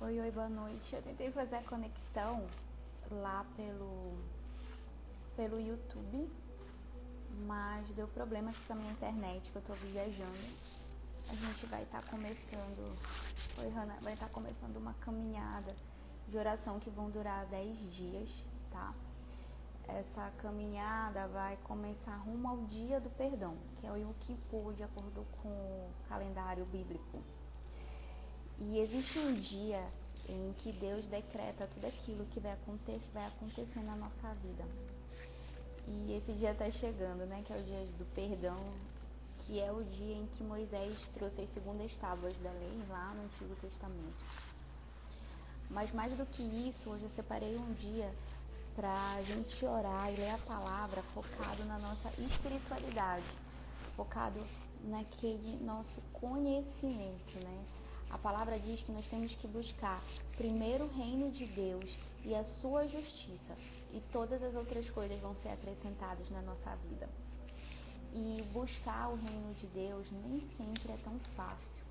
Oi, boa noite. Eu tentei fazer a conexão lá pelo YouTube, mas deu problema aqui com a minha internet, que eu tô viajando. A gente vai estar começando, vai estar começando uma caminhada de oração que vão durar 10 dias, tá? Essa caminhada vai começar rumo ao Dia do Perdão, que é o Yom Kippur, de acordo com o calendário bíblico. E existe um dia em que Deus decreta tudo aquilo que vai acontecer na nossa vida. E esse dia está chegando, né? Que é o dia do perdão, que é o dia em que Moisés trouxe as segundas tábuas da lei lá no Antigo Testamento. Mas mais do que isso, hoje eu separei um dia para a gente orar e ler a palavra focado na nossa espiritualidade, focado naquele nosso conhecimento, né? A palavra diz que nós temos que buscar primeiro o reino de Deus e a sua justiça, e todas as outras coisas vão ser acrescentadas na nossa vida. E buscar o reino de Deus nem sempre é tão fácil,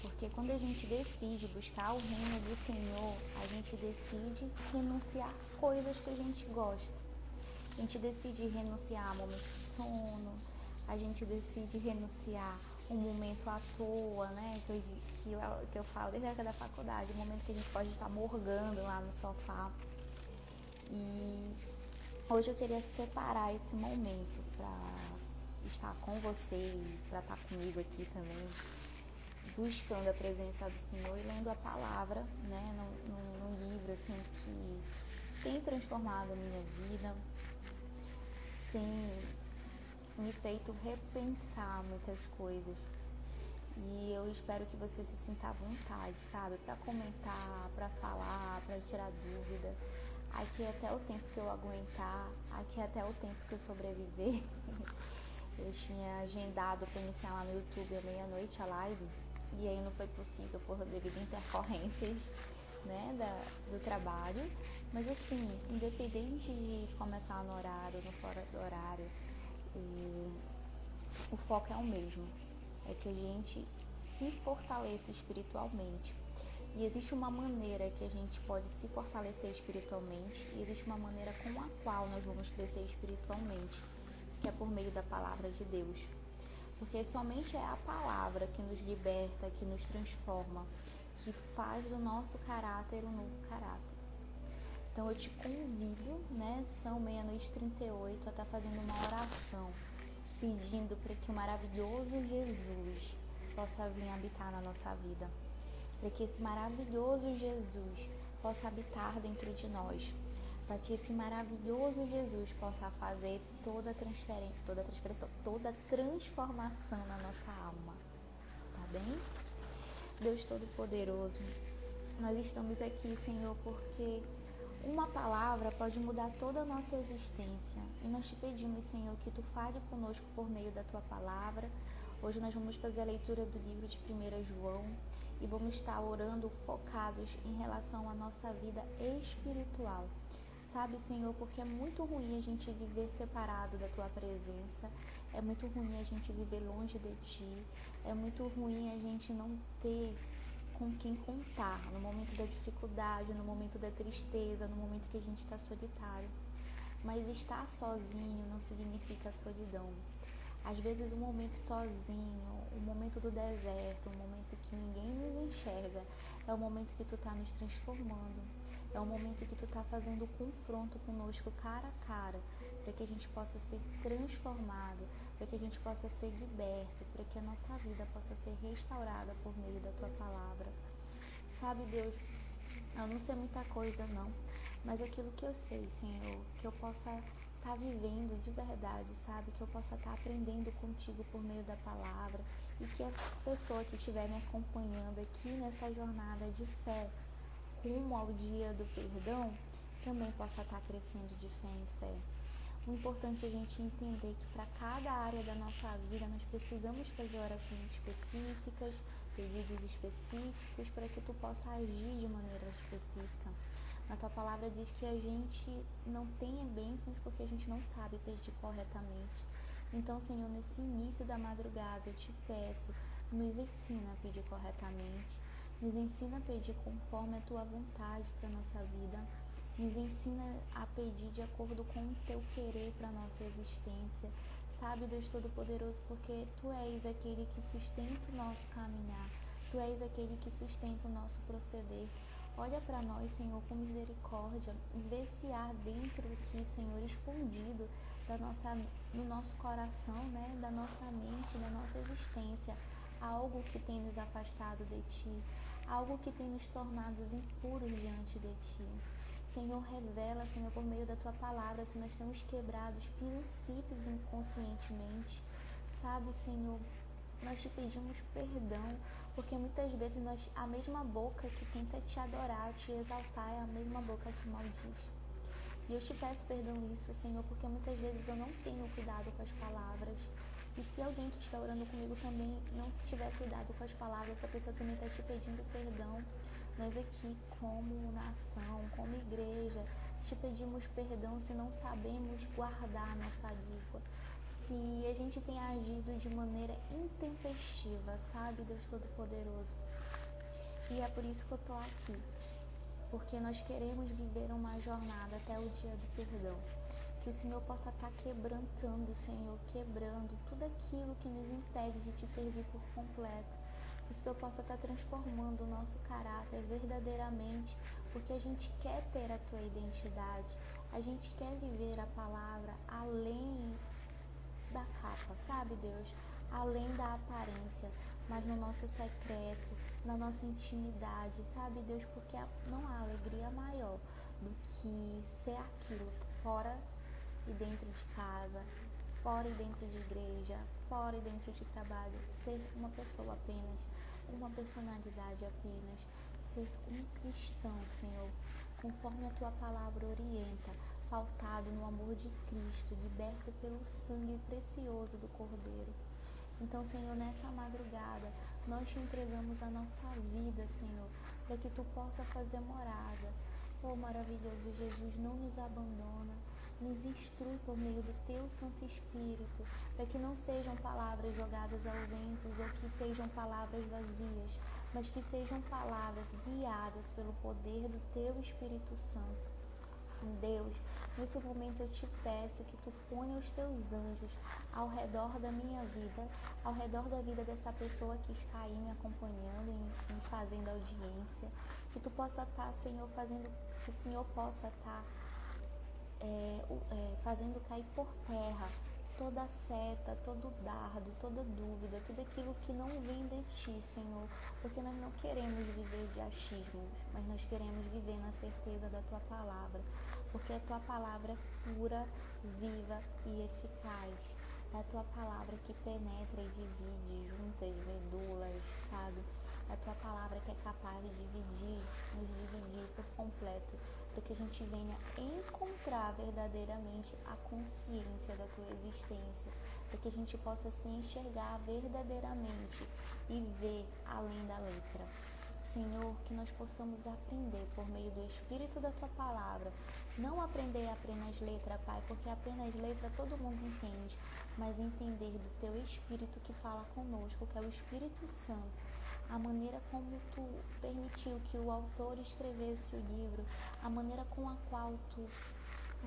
porque quando a gente decide buscar o reino do Senhor, a gente decide renunciar coisas que a gente gosta. A gente decide renunciar a momentos de sono, a gente decide renunciar um momento à toa, né? Que eu falo desde a época da faculdade, um momento que a gente pode estar morgando lá no sofá. E hoje eu queria separar esse momento para estar com você e para estar comigo aqui também, buscando a presença do Senhor e lendo a palavra, né? Num livro assim que tem transformado a minha vida, tem me feito repensar muitas coisas. E eu espero que você se sinta à vontade, sabe? Para comentar, para falar, para tirar dúvida. Aqui até o tempo que eu aguentar, aqui até o tempo que eu sobreviver. Eu tinha agendado para iniciar lá no YouTube à meia-noite a live, e aí não foi possível devido a intercorrências, né, do trabalho. Mas assim, independente de começar no horário, no fora do horário, o foco é o mesmo, é que a gente se fortaleça espiritualmente. E existe uma maneira que a gente pode se fortalecer espiritualmente, e existe uma maneira com a qual nós vamos crescer espiritualmente, que é por meio da palavra de Deus. Porque somente é a palavra que nos liberta, que nos transforma, que faz do nosso caráter um novo caráter. Então eu te convido, né, são 00:38, a estar fazendo uma oração, pedindo para que o maravilhoso Jesus possa vir habitar na nossa vida, para que esse maravilhoso Jesus possa habitar dentro de nós, para que esse maravilhoso Jesus possa fazer toda a transformação na nossa alma, tá bem? Deus Todo-Poderoso, nós estamos aqui, Senhor, porque uma palavra pode mudar toda a nossa existência. E nós te pedimos, Senhor, que Tu fale conosco por meio da Tua palavra. Hoje nós vamos fazer a leitura do livro de 1 João e vamos estar orando focados em relação à nossa vida espiritual. Sabe, Senhor, porque é muito ruim a gente viver separado da Tua presença, é muito ruim a gente viver longe de Ti, é muito ruim a gente não ter com quem contar no momento da dificuldade, no momento da tristeza, no momento que a gente está solitário. Mas estar sozinho não significa solidão. Às vezes o momento sozinho, o momento do deserto, o momento que ninguém nos enxerga, é o momento que Tu está nos transformando. É o momento que Tu está fazendo o confronto conosco cara a cara, para que a gente possa ser transformado, para que a gente possa ser liberto, para que a nossa vida possa ser restaurada por meio da Tua palavra. Sabe, Deus, eu não sei muita coisa não, mas aquilo que eu sei, Senhor, que eu possa estar vivendo de verdade, sabe? Que eu possa estar aprendendo contigo por meio da palavra, e que a pessoa que estiver me acompanhando aqui nessa jornada de fé rumo ao dia do perdão também possa estar crescendo de fé em fé. O importante é a gente entender que para cada área da nossa vida nós precisamos fazer orações específicas, pedidos específicos, para que Tu possa agir de maneira específica. A Tua palavra diz que a gente não tem bênçãos porque a gente não sabe pedir corretamente. Então, Senhor, nesse início da madrugada eu Te peço, nos ensina a pedir corretamente, Nos ensina a pedir conforme a tua vontade para a nossa vida. Nos ensina a pedir de acordo com o teu querer para a nossa existência. Sabe, Deus Todo-Poderoso, porque Tu és aquele que sustenta o nosso caminhar. Tu és aquele que sustenta o nosso proceder. Olha para nós, Senhor, com misericórdia. Vê se há dentro aqui, Senhor, escondido no nosso coração, né, da nossa mente, da nossa existência, algo que tem nos afastado de Ti, algo que tem nos tornado impuros diante de Ti. Senhor, revela, Senhor, por meio da Tua palavra, se nós temos quebrado os princípios inconscientemente. Sabe, Senhor, nós Te pedimos perdão, porque muitas vezes a mesma boca que tenta Te adorar, Te exaltar, é a mesma boca que maldiz. E eu Te peço perdão isso, Senhor, porque muitas vezes eu não tenho cuidado com as palavras. E se alguém que está orando comigo também não tiver cuidado com as palavras, essa pessoa também está Te pedindo perdão. Nós aqui, como nação, como igreja, Te pedimos perdão se não sabemos guardar nossa língua. Se a gente tem agido de maneira intempestiva, sabe, Deus Todo-Poderoso. E é por isso que eu estou aqui. Porque nós queremos viver uma jornada até o dia do perdão. Que o Senhor possa estar quebrantando, Senhor, quebrando tudo aquilo que nos impede de Te servir por completo. Que o Senhor possa estar transformando o nosso caráter verdadeiramente, porque a gente quer ter a Tua identidade, a gente quer viver a palavra além da capa, sabe, Deus? Além da aparência, mas no nosso secreto, na nossa intimidade, sabe, Deus? Porque não há alegria maior do que ser aquilo fora e dentro de casa, fora e dentro de igreja, fora e dentro de trabalho, ser uma pessoa apenas, uma personalidade apenas, ser um cristão, Senhor, conforme a Tua palavra orienta, pautado no amor de Cristo, liberto pelo sangue precioso do Cordeiro. Então, Senhor, nessa madrugada, nós Te entregamos a nossa vida, Senhor, para que Tu possa fazer morada. Oh, maravilhoso Jesus, não nos abandona, nos instrui por meio do Teu Santo Espírito, para que não sejam palavras jogadas ao vento ou que sejam palavras vazias, mas que sejam palavras guiadas pelo poder do Teu Espírito Santo. Deus, nesse momento eu Te peço que Tu ponha os Teus anjos ao redor da minha vida, ao redor da vida dessa pessoa que está aí me acompanhando e fazendo audiência, que Tu possa estar, Senhor, que o Senhor possa estar fazendo cair por terra toda seta, todo dardo, toda dúvida, tudo aquilo que não vem de Ti, Senhor, porque nós não queremos viver de achismos, mas nós queremos viver na certeza da Tua palavra, porque a Tua palavra é pura, viva e eficaz. É a Tua palavra que penetra e divide juntas, medulas, sabe? É a Tua palavra que é capaz de nos dividir por completo, para que a gente venha encontrar verdadeiramente a consciência da Tua existência, para que a gente possa se enxergar verdadeiramente e ver além da letra. Senhor, que nós possamos aprender por meio do Espírito da Tua palavra, não aprender apenas letra, Pai, porque apenas letra todo mundo entende, mas entender do Teu Espírito que fala conosco, que é o Espírito Santo, a maneira como Tu permitiu que o autor escrevesse o livro, a maneira com a qual Tu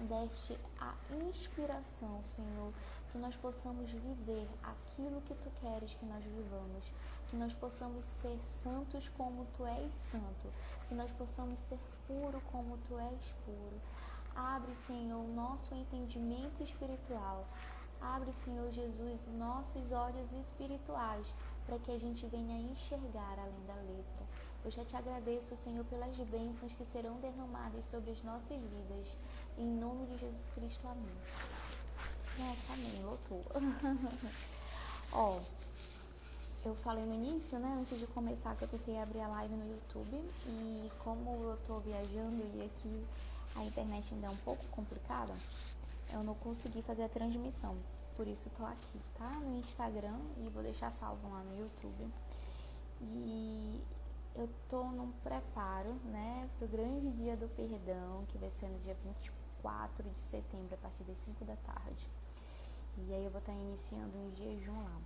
deste a inspiração, Senhor, que nós possamos viver aquilo que Tu queres que nós vivamos, que nós possamos ser santos como Tu és santo, que nós possamos ser puro como Tu és puro. Abre, Senhor, o nosso entendimento espiritual. Abre, Senhor Jesus, os nossos olhos espirituais, para que a gente venha enxergar além da letra. Eu já Te agradeço, Senhor, pelas bênçãos que serão derramadas sobre as nossas vidas. Em nome de Jesus Cristo, amém. Nossa, amém, lotou. Ó, eu falei no início, né, antes de começar, que eu tentei abrir a live no YouTube. E como eu tô viajando e aqui a internet ainda é um pouco complicada, eu não consegui fazer a transmissão. Por isso eu tô aqui, tá? No Instagram, e vou deixar salvo lá no YouTube. E eu tô num preparo, né, pro grande dia do perdão, que vai ser no dia 24 de setembro, a partir das 5 da tarde. E aí eu vou estar iniciando um jejum lá.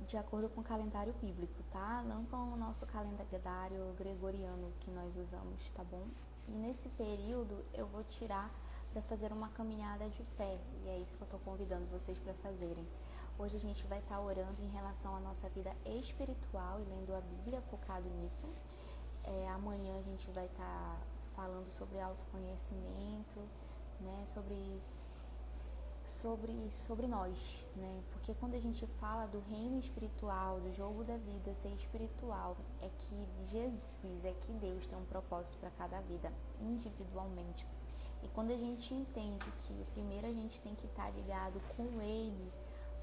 de acordo com o calendário bíblico, tá? Não com o nosso calendário gregoriano que nós usamos, tá bom? E nesse período eu vou tirar para fazer uma caminhada de fé, e é isso que eu tô convidando vocês para fazerem. Hoje a gente vai estar orando em relação à nossa vida espiritual e lendo a Bíblia, focado nisso. Amanhã a gente vai estar falando sobre autoconhecimento, né? Sobre nós, né? Porque quando a gente fala do reino espiritual, do jogo da vida ser espiritual, é que Jesus, é que Deus tem um propósito para cada vida, individualmente. E quando a gente entende que primeiro a gente tem que estar ligado com Ele,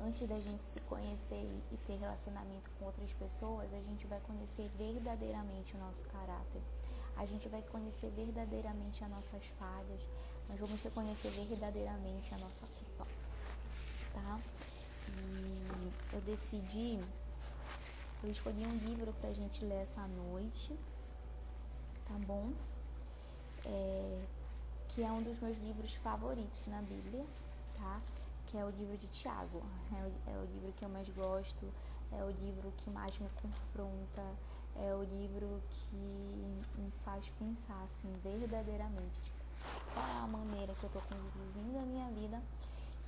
antes da gente se conhecer e ter relacionamento com outras pessoas, a gente vai conhecer verdadeiramente o nosso caráter. A gente vai conhecer verdadeiramente as nossas falhas. Nós vamos reconhecer verdadeiramente a nossa culpa, tá? E eu escolhi um livro pra gente ler essa noite, tá bom? Que é um dos meus livros favoritos na Bíblia, tá? Que é o livro de Tiago. É o livro que eu mais gosto, é o livro que mais me confronta, é o livro que me faz pensar, assim, verdadeiramente, qual é a maneira que eu tô conduzindo a minha vida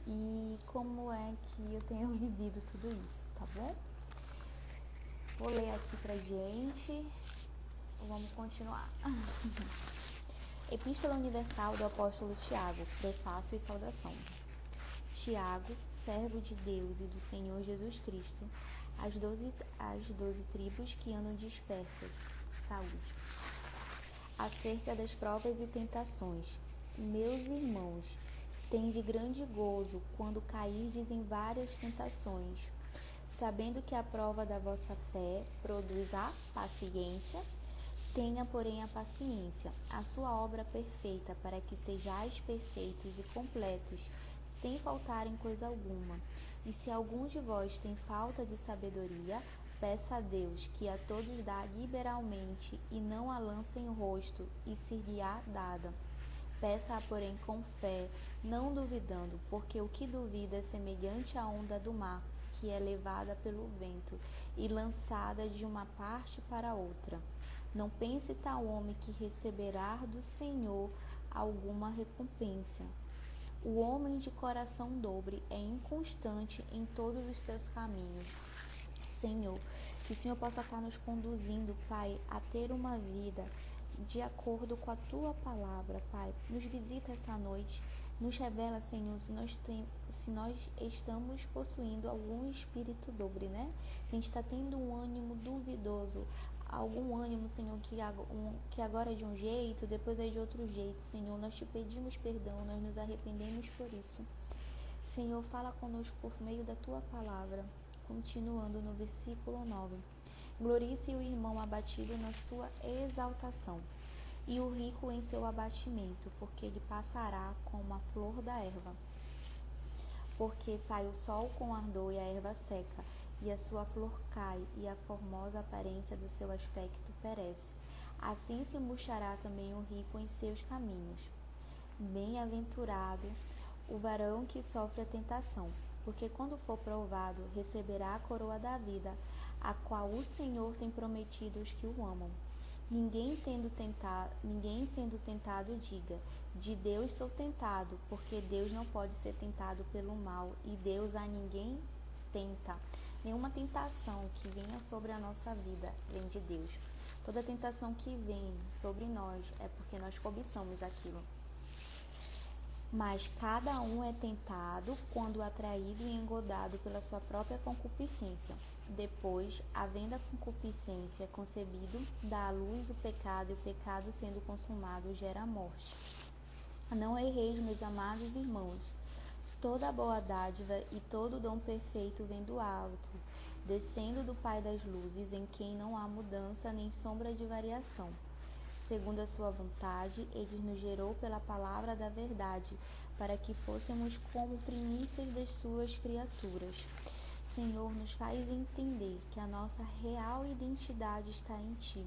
e como é que eu tenho vivido tudo isso, tá bom? Vou ler aqui pra gente, vamos continuar. Epístola Universal do Apóstolo Tiago, prefácio e saudação. Tiago, servo de Deus e do Senhor Jesus Cristo, as 12 tribos que andam dispersas, saúde. Acerca das provas e tentações, meus irmãos, tende grande gozo quando cairdes em várias tentações, sabendo que a prova da vossa fé produz a paciência. Tenha, porém, a paciência, a sua obra perfeita, para que sejais perfeitos e completos, sem faltar em coisa alguma. E se algum de vós tem falta de sabedoria, peça a Deus, que a todos dá liberalmente, e não a lança em rosto, e se-lhe-á dada. Peça-a, porém, com fé, não duvidando, porque o que duvida é semelhante à onda do mar, que é levada pelo vento e lançada de uma parte para outra. Não pense tal homem que receberá do Senhor alguma recompensa. O homem de coração dobre é inconstante em todos os teus caminhos. Senhor, que o Senhor possa estar nos conduzindo, Pai, a ter uma vida de acordo com a Tua palavra, Pai. Nos visita essa noite, nos revela, Senhor, se nós estamos possuindo algum espírito dobre, né? Se a gente está tendo um ânimo duvidoso, algum ânimo, Senhor, que agora é de um jeito, depois é de outro jeito, Senhor, nós te pedimos perdão, nós nos arrependemos por isso. Senhor, fala conosco por meio da Tua palavra, continuando no versículo 9. Glorie-se o irmão abatido na sua exaltação, e o rico em seu abatimento, porque ele passará como a flor da erva. Porque sai o sol com ardor e a erva seca, e a sua flor cai, e a formosa aparência do seu aspecto perece. Assim se murchará também o rico em seus caminhos. Bem-aventurado o varão que sofre a tentação, porque quando for provado, receberá a coroa da vida, a qual o Senhor tem prometido aos que o amam. Ninguém sendo tentado diga, de Deus sou tentado, porque Deus não pode ser tentado pelo mal, e Deus a ninguém tenta. Nenhuma tentação que venha sobre a nossa vida vem de Deus. Toda tentação que vem sobre nós é porque nós cobiçamos aquilo. Mas cada um é tentado quando atraído e engodado pela sua própria concupiscência. Depois, havendo a concupiscência concebido, dá à luz o pecado, e o pecado, sendo consumado, gera a morte. Não erreis, meus amados irmãos. Toda boa dádiva e todo dom perfeito vem do alto, descendo do Pai das luzes, em quem não há mudança nem sombra de variação. Segundo a sua vontade, ele nos gerou pela palavra da verdade, para que fôssemos como primícias das suas criaturas. Senhor, nos faz entender que a nossa real identidade está em Ti,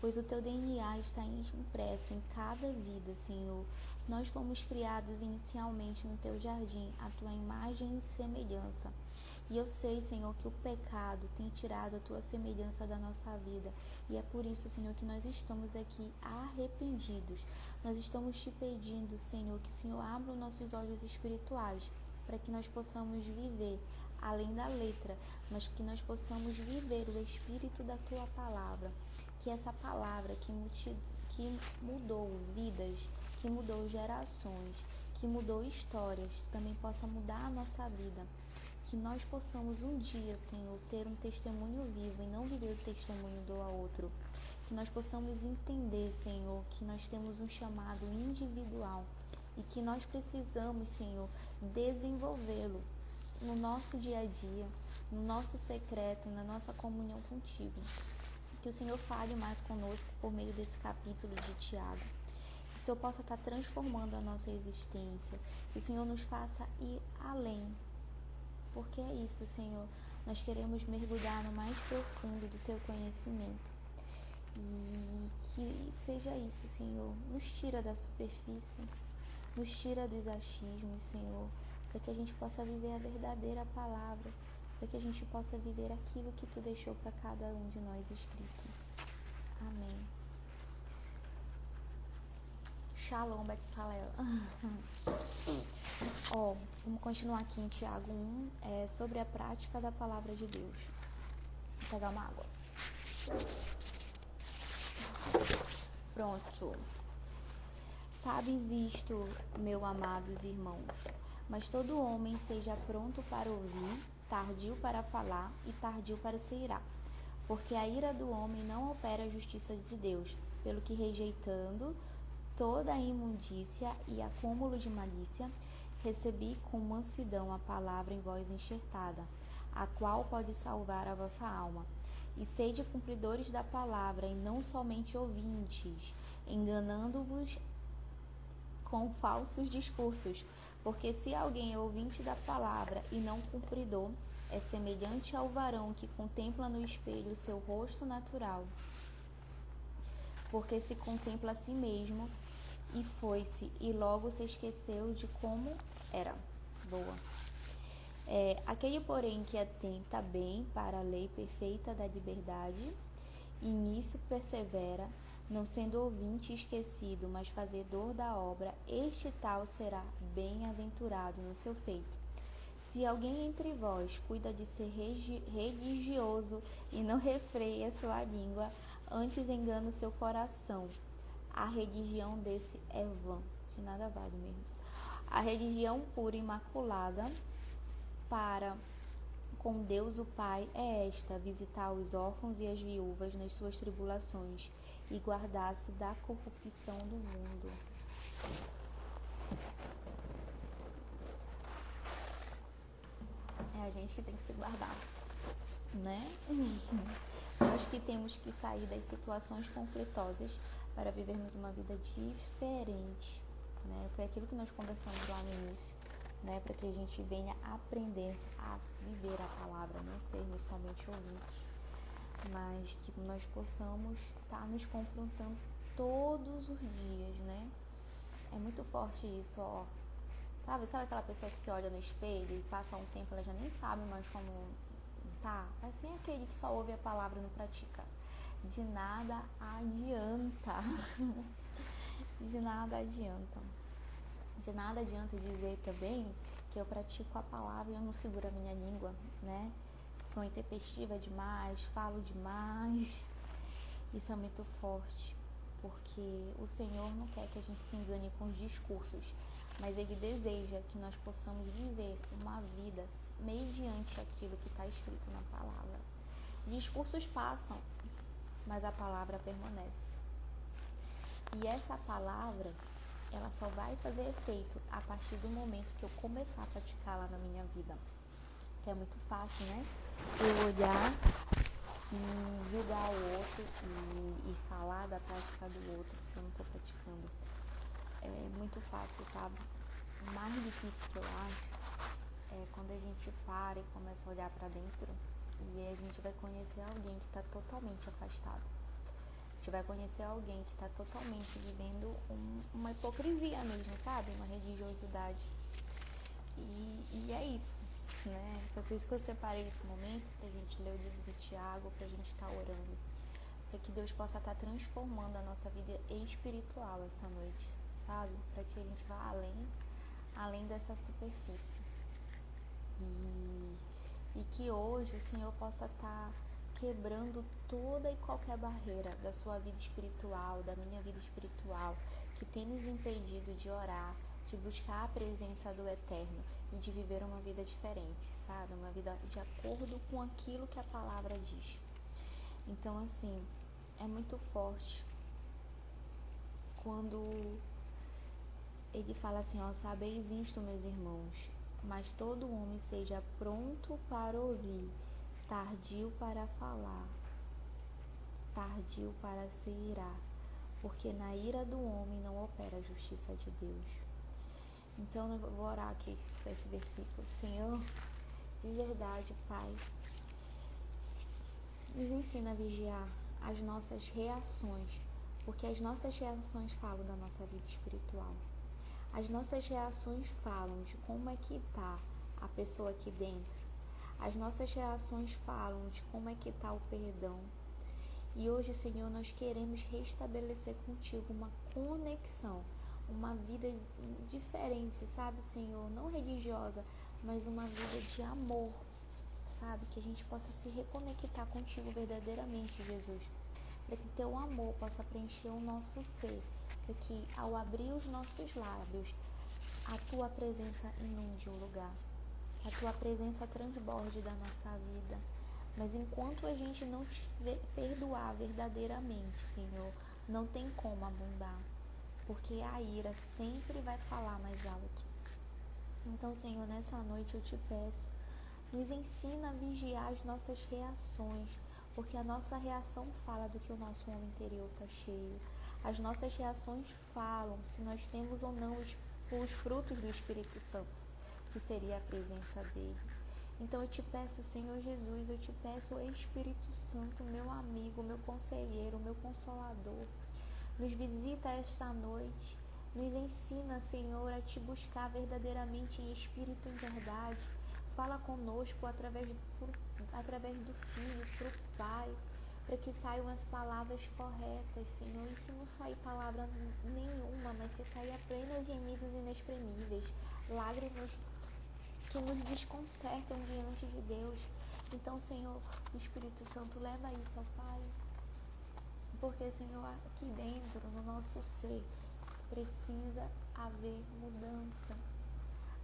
pois o Teu DNA está impresso em cada vida, Senhor. Nós fomos criados inicialmente no Teu jardim, à Tua imagem e semelhança. E eu sei, Senhor, que o pecado tem tirado a tua semelhança da nossa vida. E é por isso, Senhor, que nós estamos aqui arrependidos. Nós estamos te pedindo, Senhor, que o Senhor abra os nossos olhos espirituais para que nós possamos viver além da letra, mas que nós possamos viver o espírito da tua palavra. Que essa palavra que mudou vidas, que mudou gerações, que mudou histórias, também possa mudar a nossa vida. Que nós possamos um dia, Senhor, ter um testemunho vivo e não viver o testemunho do outro. Que nós possamos entender, Senhor, que nós temos um chamado individual e que nós precisamos, Senhor, desenvolvê-lo no nosso dia a dia, no nosso secreto, na nossa comunhão contigo. Que o Senhor fale mais conosco por meio desse capítulo de Tiago. Que o Senhor possa estar transformando a nossa existência. Que o Senhor nos faça ir além. Porque é isso, Senhor. Nós queremos mergulhar no mais profundo do teu conhecimento. E que seja isso, Senhor. Nos tira da superfície. Nos tira dos achismos, Senhor. Para que a gente possa viver a verdadeira palavra. Para que a gente possa viver aquilo que tu deixou para cada um de nós escrito. Amém. Shalom, Betsalel. Vamos continuar aqui em Tiago 1, sobre a prática da palavra de Deus. Vou pegar uma água. Pronto. Sabes isto, meus amados irmãos, mas todo homem seja pronto para ouvir, tardio para falar e tardio para se irar. Porque a ira do homem não opera a justiça de Deus, pelo que rejeitando toda a imundícia e acúmulo de malícia, recebi com mansidão a palavra em vós enxertada, a qual pode salvar a vossa alma. E sede cumpridores da palavra, e não somente ouvintes, enganando-vos com falsos discursos. Porque se alguém é ouvinte da palavra e não cumpridor, é semelhante ao varão que contempla no espelho o seu rosto natural. Porque se contempla a si mesmo, e foi-se, e logo se esqueceu de como era. Boa. Aquele, porém, que atenta bem para a lei perfeita da liberdade, e nisso persevera, não sendo ouvinte esquecido, mas fazedor da obra, este tal será bem-aventurado no seu feito. Se alguém entre vós cuida de ser religioso e não refreia sua língua, antes engana o seu coração, a religião desse é vã, de nada vale mesmo. A religião pura e imaculada para com Deus o Pai é esta: visitar os órfãos e as viúvas nas suas tribulações e guardar-se da corrupção do mundo. É a gente que tem que se guardar, né? Nós que temos que sair das situações conflitosas para vivermos uma vida diferente, né? Foi aquilo que nós conversamos lá no início, né? Para que a gente venha aprender a viver a palavra, não sermos somente ouvintes, mas que nós possamos estar nos confrontando todos os dias, né? É muito forte isso, ó. Sabe aquela pessoa que se olha no espelho e passa um tempo, ela já nem sabe mais como tá? Assim, aquele que só ouve a palavra e não pratica. De nada adianta. De nada adianta. De nada adianta dizer também que eu pratico a palavra e eu não seguro a minha língua, né? Sou intempestiva demais, falo demais. Isso é muito forte, porque o Senhor não quer que a gente se engane com os discursos, mas Ele deseja que nós possamos viver uma vida mediante aquilo que está escrito na palavra. Discursos passam, mas a palavra permanece. E essa palavra, ela só vai fazer efeito a partir do momento que eu começar a praticá-la na minha vida. Que é muito fácil, né? Eu olhar e julgar o outro e falar da prática do outro se eu não estou praticando. É muito fácil, sabe? O mais difícil que eu acho é quando a gente para e começa a olhar para dentro e a gente vai conhecer alguém que está totalmente afastado. A gente vai conhecer alguém que está totalmente vivendo uma hipocrisia mesmo, sabe? Uma religiosidade. E é isso. né? Foi por isso que eu separei esse momento pra gente ler o livro de Tiago, pra gente estar orando, para que Deus possa estar transformando a nossa vida espiritual essa noite, sabe? Para que a gente vá além dessa superfície. E que hoje o Senhor possa estar quebrando toda e qualquer barreira da sua vida espiritual, da minha vida espiritual, que tem nos impedido de orar, de buscar a presença do Eterno e de viver uma vida diferente, sabe? Uma vida de acordo com aquilo que a palavra diz. Então, assim, é muito forte quando ele fala assim, ó, sabeis isto, meus irmãos, mas todo homem seja pronto para ouvir, tardio para falar, tardio para se irar, porque na ira do homem não opera a justiça de Deus. Então eu vou orar aqui com esse versículo. Senhor, de verdade, Pai, nos ensina a vigiar as nossas reações, porque as nossas reações falam da nossa vida espiritual. As nossas reações falam de como é que está a pessoa aqui dentro. As nossas reações falam de como é que está o perdão. E hoje, Senhor, nós queremos restabelecer contigo uma conexão, uma vida diferente, sabe, Senhor? Não religiosa, mas uma vida de amor, sabe? Que a gente possa se reconectar contigo verdadeiramente, Jesus. Para que teu amor possa preencher o nosso ser. Para que ao abrir os nossos lábios, a tua presença inunde o lugar. Que a tua presença transborde da nossa vida. Mas enquanto a gente não te perdoar verdadeiramente, Senhor, não tem como abundar. Porque a ira sempre vai falar mais alto. Então, Senhor, nessa noite eu te peço, nos ensina a vigiar as nossas reações, porque a nossa reação fala do que o nosso homem interior está cheio. As nossas reações falam se nós temos ou não os frutos do Espírito Santo, que seria a presença dele. Então eu te peço, Senhor Jesus, eu te peço, Espírito Santo, meu amigo, meu conselheiro, meu consolador, nos visita esta noite, nos ensina, Senhor, a te buscar verdadeiramente em espírito e em verdade. Fala conosco através do Filho, para o Pai, para que saiam as palavras corretas, Senhor. E se não sair palavra nenhuma, mas se sair apenas gemidos inexprimíveis, lágrimas que nos desconcertam diante de Deus. Então, Senhor, o Espírito Santo, leva isso ao Pai. Porque, Senhor, aqui dentro, no nosso ser, precisa haver mudança.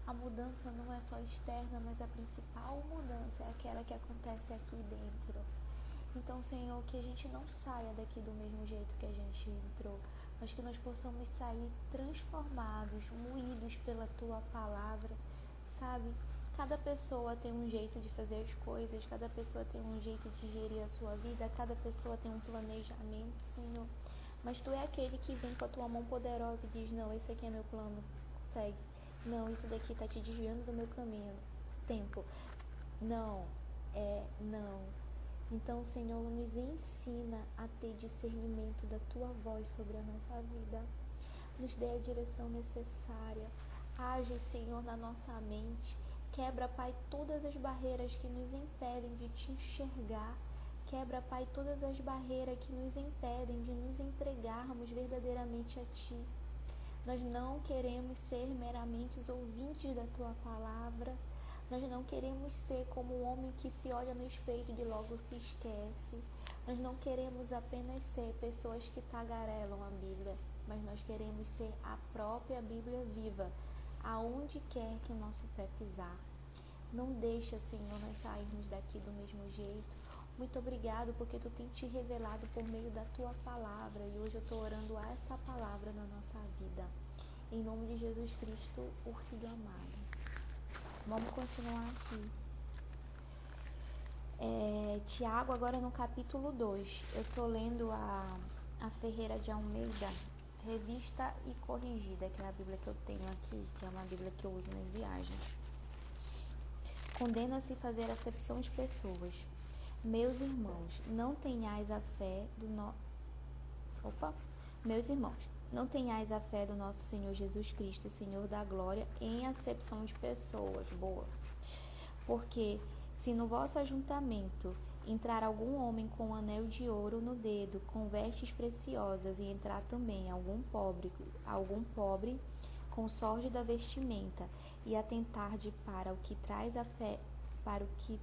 A mudança não é só externa, mas a principal mudança é aquela que acontece aqui dentro. Então, Senhor, que a gente não saia daqui do mesmo jeito que a gente entrou, mas que nós possamos sair transformados, moídos pela Tua palavra, sabe? Cada pessoa tem um jeito de fazer as coisas, cada pessoa tem um jeito de gerir a sua vida, cada pessoa tem um planejamento, Senhor. Mas Tu é aquele que vem com a Tua mão poderosa e diz, não, esse aqui é meu plano, segue. Não, isso daqui está te desviando do meu caminho. Tempo. Não. Não. Então, Senhor, nos ensina a ter discernimento da Tua voz sobre a nossa vida. Nos dê a direção necessária. Age, Senhor, na nossa mente. Quebra, Pai, todas as barreiras que nos impedem de Te enxergar. Quebra, Pai, todas as barreiras que nos impedem de nos entregarmos verdadeiramente a Ti. Nós não queremos ser meramente ouvintes da Tua palavra. Nós não queremos ser como o homem que se olha no espelho e logo se esquece. Nós não queremos apenas ser pessoas que tagarelam a Bíblia, mas nós queremos ser a própria Bíblia viva, aonde quer que o nosso pé pisar. Não deixa, Senhor, nós sairmos daqui do mesmo jeito. Muito obrigado porque Tu tem Te revelado por meio da Tua palavra e hoje eu estou orando a essa palavra na nossa vida. Em nome de Jesus Cristo, o Filho amado. Vamos continuar aqui. Tiago, agora no capítulo 2. Eu estou lendo a Ferreira de Almeida, revista e corrigida, que é a Bíblia que eu tenho aqui, que é uma Bíblia que eu uso nas viagens. Condena-se fazer acepção de pessoas. Meus irmãos, não tenhais a fé do Meus irmãos, não tenhais a fé do nosso Senhor Jesus Cristo, Senhor da glória, em acepção de pessoas. Boa. Porque se no vosso ajuntamento entrar algum homem com um anel de ouro no dedo, com vestes preciosas, e entrar também algum pobre com sorte da vestimenta, e atentar-de para o que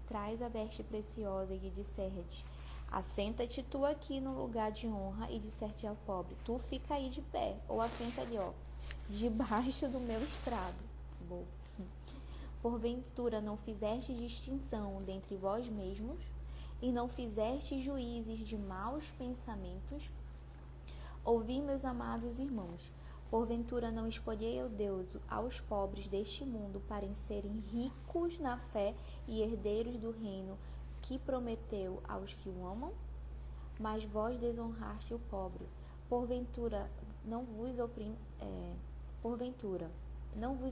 traz a veste preciosa, e lhe disserdes: assenta-te tu aqui no lugar de honra, e disser-te ao pobre: tu fica aí de pé, ou assenta ali, debaixo do meu estrado. Bom. Porventura não fizeste distinção dentre vós mesmos, e não fizeste juízes de maus pensamentos? Ouvi, meus amados irmãos, porventura não escolhei eu Deus aos pobres deste mundo para serem ricos na fé e herdeiros do reino que prometeu aos que o amam? Mas vós desonraste o pobre. Porventura não vos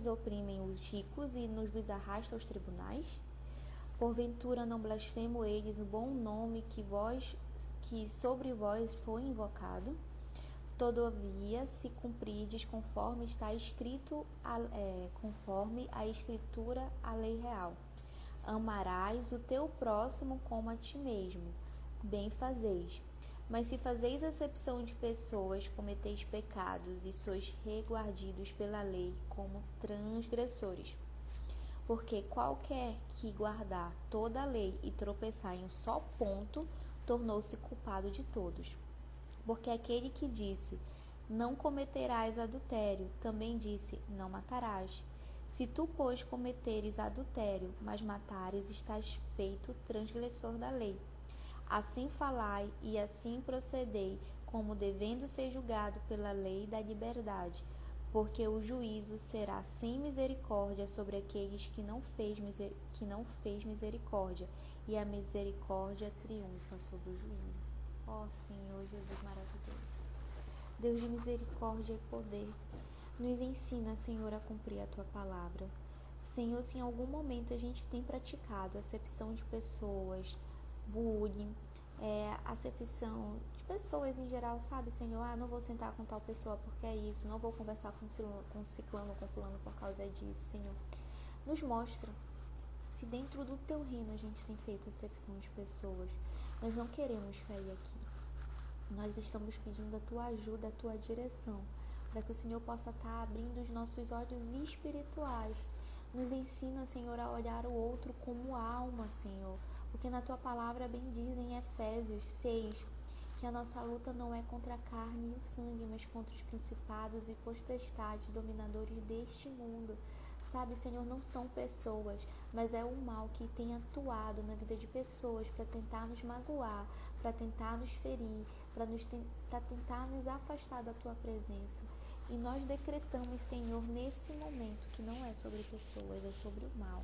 oprimem os ricos e nos vos arrasta aos tribunais? Porventura não blasfemo eles o bom nome que sobre vós foi invocado? Todavia, se cumprides conforme está escrito, conforme a escritura, a lei real, amarás o teu próximo como a ti mesmo. Bem fazeis. Mas se fazeis acepção de pessoas, cometeis pecados e sois reguardidos pela lei como transgressores. Porque qualquer que guardar toda a lei e tropeçar em um só ponto, tornou-se culpado de todos. Porque aquele que disse: não cometerás adultério, também disse: não matarás. Se tu, pois, cometeres adultério, mas matares, estás feito transgressor da lei. Assim falai e assim procedei, como devendo ser julgado pela lei da liberdade, porque o juízo será sem misericórdia sobre aqueles que não fez misericórdia, e a misericórdia triunfa sobre o juízo. Ó Senhor Jesus maravilhoso, Deus de misericórdia e poder, nos ensina, Senhor, a cumprir a Tua palavra. Senhor, se em algum momento a gente tem praticado acepção de pessoas, bullying, acepção de pessoas em geral, sabe, Senhor? Não vou sentar com tal pessoa porque é isso, não vou conversar com ciclano, com fulano por causa disso, Senhor. Nos mostra se dentro do Teu reino a gente tem feito acepção de pessoas. Nós não queremos cair aqui. Nós estamos pedindo a Tua ajuda, a Tua direção, para que o Senhor possa estar abrindo os nossos olhos espirituais. Nos ensina, Senhor, a olhar o outro como alma, Senhor. Porque na Tua palavra bem diz em Efésios 6, que a nossa luta não é contra a carne e o sangue, mas contra os principados e potestades, dominadores deste mundo. Sabe, Senhor, não são pessoas, mas é o mal que tem atuado na vida de pessoas para tentar nos magoar, para tentar nos ferir, para tentar nos afastar da Tua presença. E nós decretamos, Senhor, nesse momento, que não é sobre pessoas, é sobre o mal.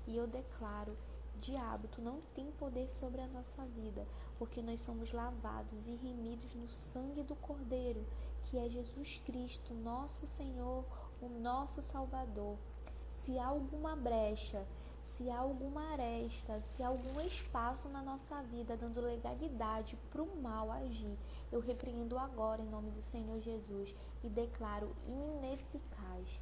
E eu declaro: diabo, tu não tem poder sobre a nossa vida, porque nós somos lavados e remidos no sangue do Cordeiro, que é Jesus Cristo, nosso Senhor, o nosso Salvador. Se há alguma brecha, se há alguma aresta, se há algum espaço na nossa vida dando legalidade para o mal agir, eu repreendo agora em nome do Senhor Jesus e declaro ineficaz.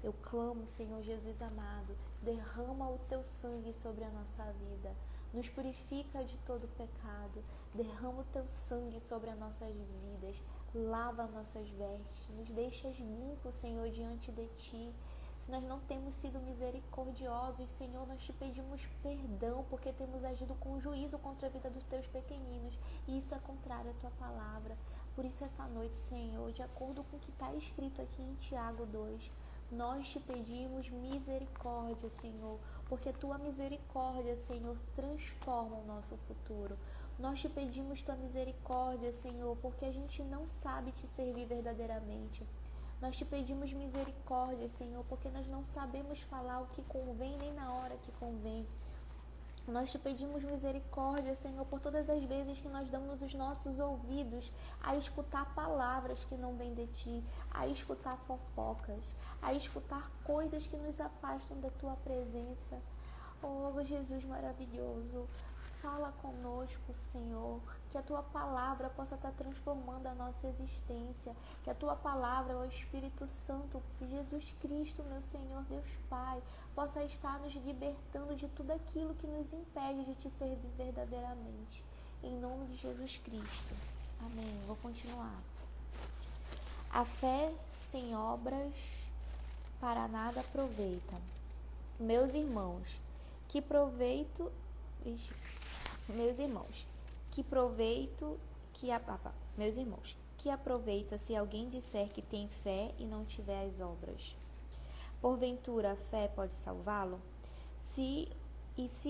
Eu clamo, Senhor Jesus amado, derrama o Teu sangue sobre a nossa vida, nos purifica de todo pecado, derrama o Teu sangue sobre as nossas vidas, lava nossas vestes, nos deixas limpos, Senhor, diante de Ti. Se nós não temos sido misericordiosos, Senhor, nós Te pedimos perdão, porque temos agido com juízo contra a vida dos Teus pequeninos, e isso é contrário à Tua palavra. Por isso, essa noite, Senhor, de acordo com o que está escrito aqui em Tiago 2, nós Te pedimos misericórdia, Senhor, porque a Tua misericórdia, Senhor, transforma o nosso futuro. Nós Te pedimos Tua misericórdia, Senhor, porque a gente não sabe Te servir verdadeiramente. Nós Te pedimos misericórdia, Senhor, porque nós não sabemos falar o que convém nem na hora que convém. Nós Te pedimos misericórdia, Senhor, por todas as vezes que nós damos os nossos ouvidos a escutar palavras que não vêm de Ti, a escutar fofocas, a escutar coisas que nos afastam da Tua presença. Oh, Jesus maravilhoso, fala conosco, Senhor, que a Tua palavra possa estar transformando a nossa existência, que a Tua palavra, o Espírito Santo, Jesus Cristo, meu Senhor, Deus Pai, possa estar nos libertando de tudo aquilo que nos impede de Te servir verdadeiramente. Em nome de Jesus Cristo. Amém. Vou continuar. A fé sem obras para nada aproveita. Meus irmãos, que proveito que aproveita se alguém disser que tem fé e não tiver as obras? Porventura a fé pode salvá-lo? Se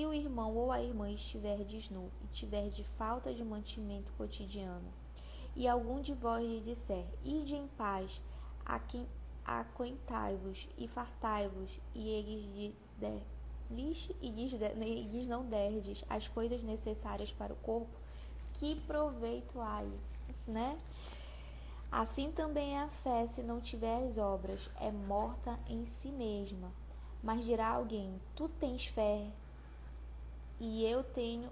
o irmão ou a irmã estiver desnu e tiver de falta de mantimento cotidiano, e algum de vós lhe disser, ide em paz, aquentai-vos e fartai-vos, e eles não derdes as coisas necessárias para o corpo, que proveito há, né? Assim também a fé, se não tiver as obras, é morta em si mesma. Mas dirá alguém, tu tens fé, e eu tenho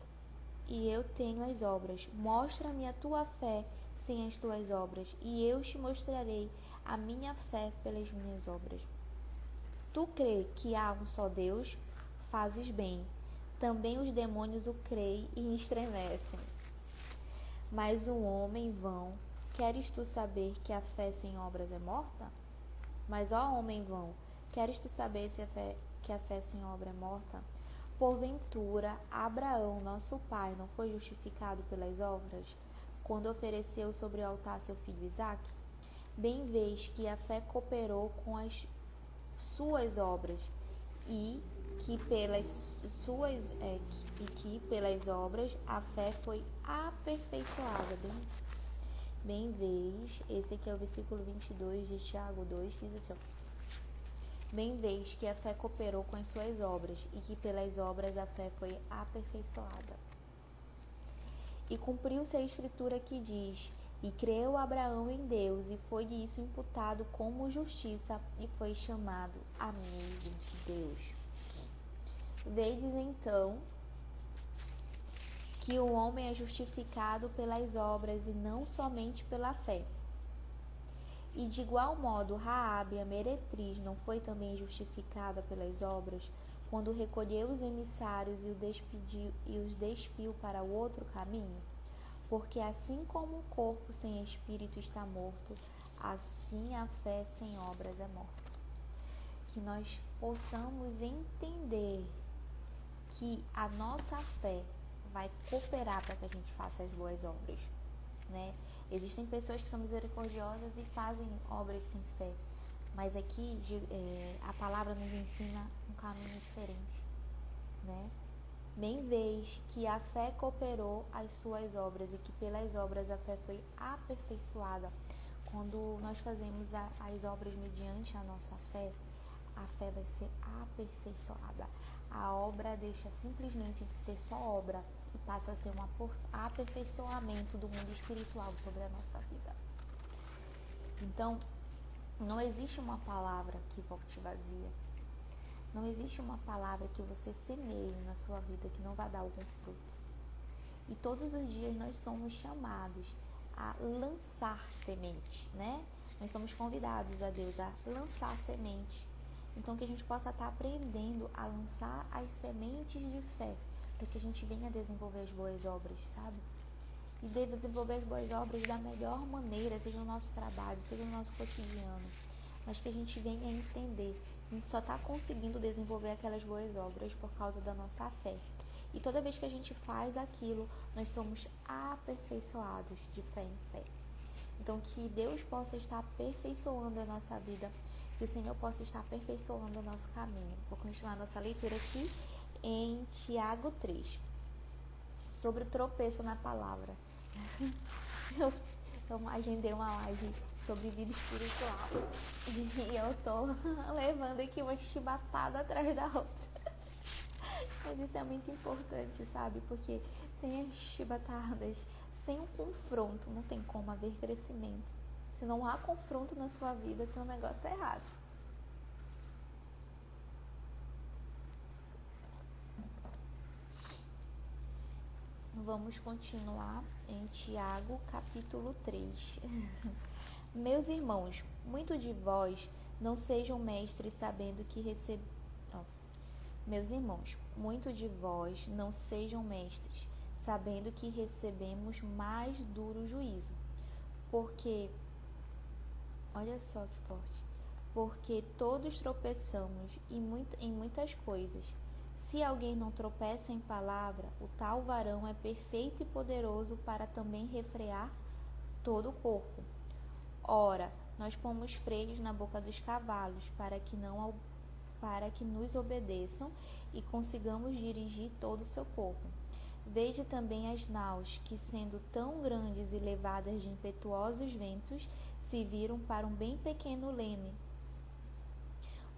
as obras. Mostra-me a tua fé sem as tuas obras, e eu te mostrarei a minha fé pelas minhas obras. Tu crê que há um só Deus? Fazes bem. Também os demônios o creem e estremecem. Mas um homem vão, queres tu saber que a fé sem obras é morta? Mas, ó homem vão, queres tu saber que a fé sem obra é morta? Porventura, Abraão, nosso pai, não foi justificado pelas obras, quando ofereceu sobre o altar seu filho Isaque? Bem vês que a fé cooperou com as suas obras, e que pelas obras a fé foi aperfeiçoada. Bem vês, esse aqui é o versículo 22 de Tiago 2, que diz assim, bem vês que a fé cooperou com as suas obras, e que pelas obras a fé foi aperfeiçoada. E cumpriu-se a escritura que diz, e creu Abraão em Deus, e foi-lhe isso imputado como justiça, e foi chamado amigo de Deus. Vedes então que o homem é justificado pelas obras e não somente pela fé. E de igual modo, Raabe, a meretriz, não foi também justificada pelas obras, quando recolheu os emissários e os despiu para o outro caminho? Porque assim como o corpo sem espírito está morto, assim a fé sem obras é morta. Que nós possamos entender que a nossa fé vai cooperar para que a gente faça as boas obras, né? Existem pessoas que são misericordiosas e fazem obras sem fé, mas aqui a palavra nos ensina um caminho diferente, né? Bem vês que a fé cooperou às suas obras, e que pelas obras a fé foi aperfeiçoada. Quando nós fazemos as obras mediante a nossa fé, a fé vai ser aperfeiçoada. A obra deixa simplesmente de ser só obra e passa a ser um aperfeiçoamento do mundo espiritual sobre a nossa vida. Então, não existe uma palavra que volte vazia. Não existe uma palavra que você semeie na sua vida que não vai dar algum fruto. E todos os dias nós somos chamados a lançar semente, né? Nós somos convidados a Deus a lançar semente. Então, que a gente possa estar aprendendo a lançar as sementes de fé, para que a gente venha desenvolver as boas obras, sabe? E desenvolver as boas obras da melhor maneira, seja no nosso trabalho, seja no nosso cotidiano. Mas que a gente venha entender que a gente só está conseguindo desenvolver aquelas boas obras por causa da nossa fé. E toda vez que a gente faz aquilo, nós somos aperfeiçoados de fé em fé. Então, que Deus possa estar aperfeiçoando a nossa vida, que o Senhor possa estar aperfeiçoando o nosso caminho. Vou continuar nossa leitura aqui em Tiago 3, sobre o tropeço na palavra. Eu agendei uma live sobre vida espiritual e eu tô levando aqui uma chibatada atrás da outra. Mas isso é muito importante, sabe? Porque sem as chibatadas, sem um confronto, não tem como haver crescimento. Se não há confronto na tua vida, tem um negócio errado. Vamos continuar em Tiago, capítulo 3. Meus irmãos, muito de vós não sejam mestres sabendo que Meus irmãos, muito de vós não sejam mestres, sabendo que recebemos mais duro juízo. Porque, olha só que forte, porque todos tropeçamos em muitas coisas. Se alguém não tropeça em palavra, o tal varão é perfeito e poderoso para também refrear todo o corpo. Ora, nós pomos freios na boca dos cavalos para que nos obedeçam e consigamos dirigir todo o seu corpo. Vede também as naus, que sendo tão grandes e levadas de impetuosos ventos, se viram para um bem pequeno leme,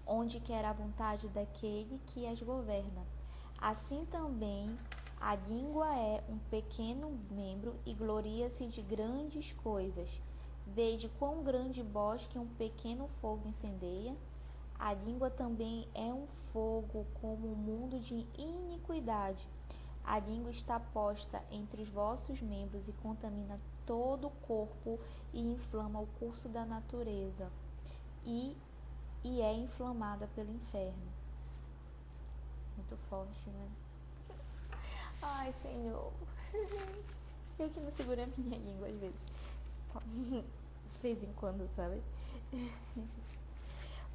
onde quer a vontade daquele que as governa. Assim também a língua é um pequeno membro e gloria-se de grandes coisas. Vede quão grande bosque um pequeno fogo incendeia. A língua também é um fogo como um mundo de iniquidade. A língua está posta entre os vossos membros e contamina todo o corpo e inflama o curso da natureza e é inflamada pelo inferno. Muito forte, né? Ai, Senhor. Eu que não seguro a minha língua às vezes. De vez em quando, sabe?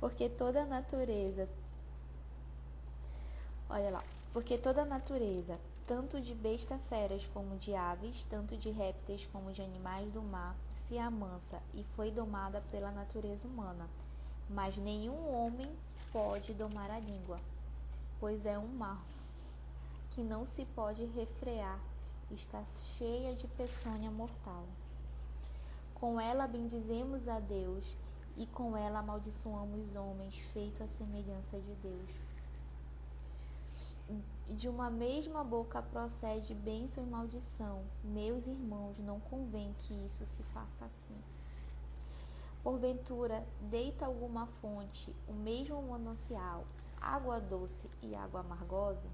Porque toda a natureza, olha lá, porque toda a natureza, tanto de bestas feras como de aves, tanto de répteis como de animais do mar, se amansa e foi domada pela natureza humana. Mas nenhum homem pode domar a língua, pois é um mal que não se pode refrear, está cheia de peçonha mortal. Com ela bendizemos a Deus e com ela amaldiçoamos homens feitos à semelhança de Deus. De uma mesma boca procede bênção e maldição. Meus irmãos, não convém que isso se faça assim. Porventura, deita alguma fonte, o mesmo manancial, água doce e água amargosa?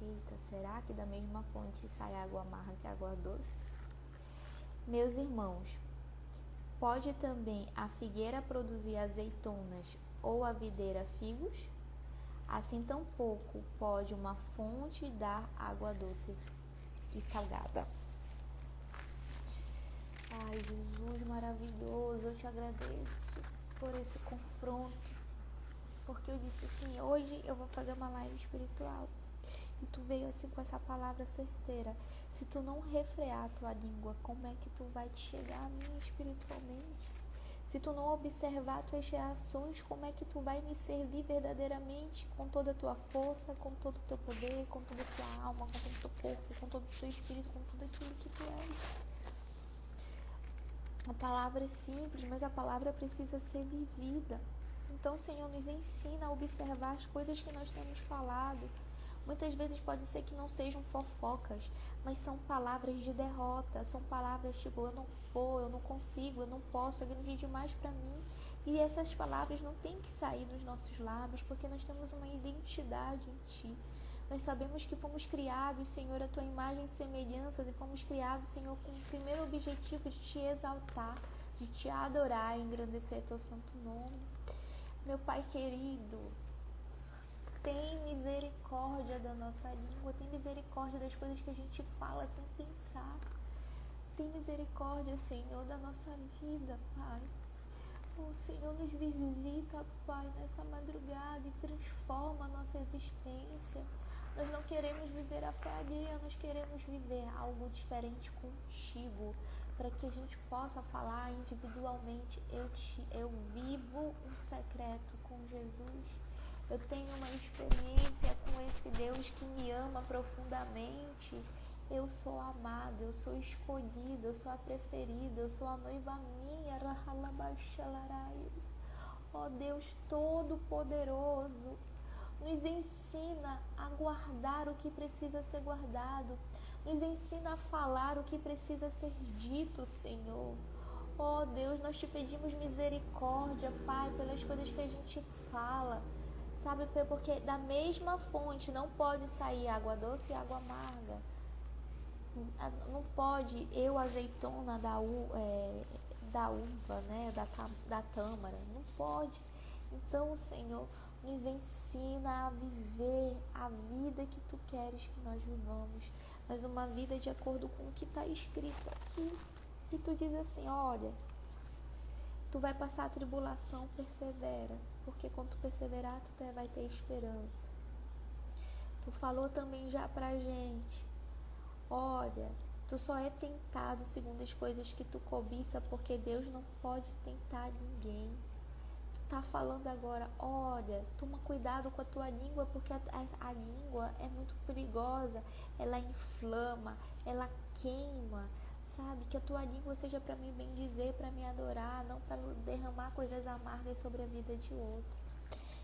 Eita, será que da mesma fonte sai água amarga que água doce? Meus irmãos, pode também a figueira produzir azeitonas ou a videira figos? Assim tampouco pode uma fonte dar água doce e salgada. Ai, Jesus maravilhoso, eu te agradeço por esse confronto, porque eu disse assim, hoje eu vou fazer uma live espiritual, e tu veio assim com essa palavra certeira. Se tu não refrear a tua língua, como é que tu vai te chegar a mim espiritualmente? Se tu não observar tuas reações, como é que tu vai me servir verdadeiramente com toda a tua força, com todo o teu poder, com toda a tua alma, com todo o teu corpo, com todo o teu espírito, com tudo aquilo que tu és? A palavra é simples, mas a palavra precisa ser vivida. Então, Senhor, nos ensina a observar as coisas que nós temos falado. Muitas vezes pode ser que não sejam fofocas, mas são palavras de derrota, são palavras tipo, eu não vou, eu não consigo, eu não posso, é grande demais para mim. E essas palavras não têm que sair dos nossos lábios, porque nós temos uma identidade em Ti. Nós sabemos que fomos criados, Senhor, a Tua imagem e semelhanças, e fomos criados, Senhor, com o primeiro objetivo de Te exaltar, de Te adorar e engrandecer Teu santo nome. Meu Pai querido, tem misericórdia da nossa língua, tem misericórdia das coisas que a gente fala sem pensar. Tem misericórdia, Senhor, da nossa vida, Pai. O Senhor nos visita, Pai, nessa madrugada e transforma a nossa existência. Nós não queremos viver a fé alheia, nós queremos viver algo diferente contigo, para que a gente possa falar individualmente, eu vivo um secreto com Jesus. Eu tenho uma experiência com esse Deus que me ama profundamente. Eu sou amada, eu sou escolhida, eu sou a preferida, eu sou a noiva minha. Ó Deus Todo-Poderoso, nos ensina a guardar o que precisa ser guardado. Nos ensina a falar o que precisa ser dito, Senhor. Ó Deus, nós te pedimos misericórdia, Pai, pelas coisas que a gente fala. Sabe, porque da mesma fonte não pode sair água doce e água amarga. Não pode azeitona da uva, né, da tâmara. Não pode. Então, Senhor, nos ensina a viver a vida que Tu queres que nós vivamos, mas uma vida de acordo com o que está escrito aqui. E Tu diz assim, olha, Tu vai passar a tribulação, persevera, porque quando Tu perseverar, Tu vai ter esperança. Tu falou também já pra gente, olha, Tu só é tentado segundo as coisas que Tu cobiça, porque Deus não pode tentar ninguém. Tu tá falando agora, olha, toma cuidado com a tua língua, porque a língua é muito perigosa, ela inflama, ela queima, sabe? Que a tua língua seja para me bendizer, para me adorar, não para derramar coisas amargas sobre a vida de outro.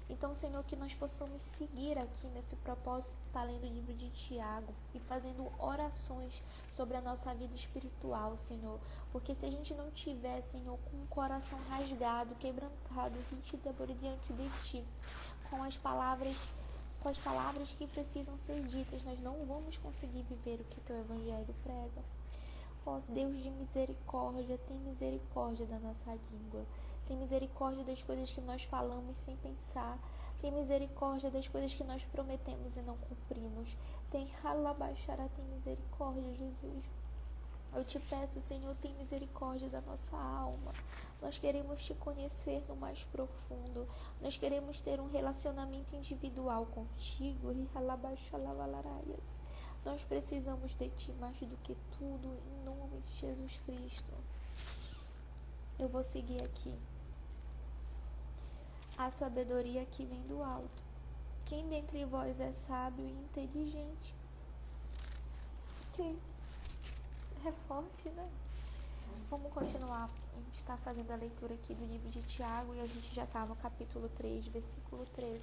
Então, Senhor, que nós possamos seguir aqui nesse propósito, tá lendo o livro de Tiago e fazendo orações sobre a nossa vida espiritual, Senhor. Porque se a gente não tiver, Senhor, com o coração rasgado, quebrantado, diante de Ti, com as palavras que precisam ser ditas, nós não vamos conseguir viver o que Teu Evangelho prega. Ó Deus de misericórdia, tem misericórdia da nossa língua. Tem misericórdia das coisas que nós falamos sem pensar. Tem misericórdia das coisas que nós prometemos e não cumprimos. Tem misericórdia, Jesus. Eu te peço, Senhor, tem misericórdia da nossa alma. Nós queremos Te conhecer no mais profundo. Nós queremos ter um relacionamento individual contigo. Nós precisamos de Ti mais do que tudo, em nome de Jesus Cristo. Eu vou seguir aqui. A sabedoria que vem do alto. Quem dentre vós é sábio e inteligente? Que é forte, né? Vamos continuar. A gente está fazendo a leitura aqui do livro de Tiago e a gente já está no capítulo 3, versículo 13.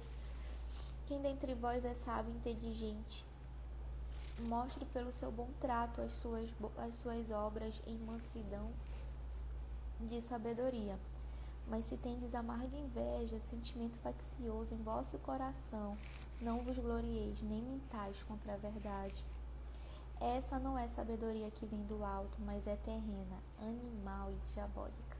Quem dentre vós é sábio e inteligente? Mostre pelo seu bom trato as suas obras em mansidão de sabedoria. Mas se tendes amarga inveja, sentimento faccioso em vosso coração, não vos glorieis, nem mintais contra a verdade. Essa não é sabedoria que vem do alto, mas é terrena, animal e diabólica.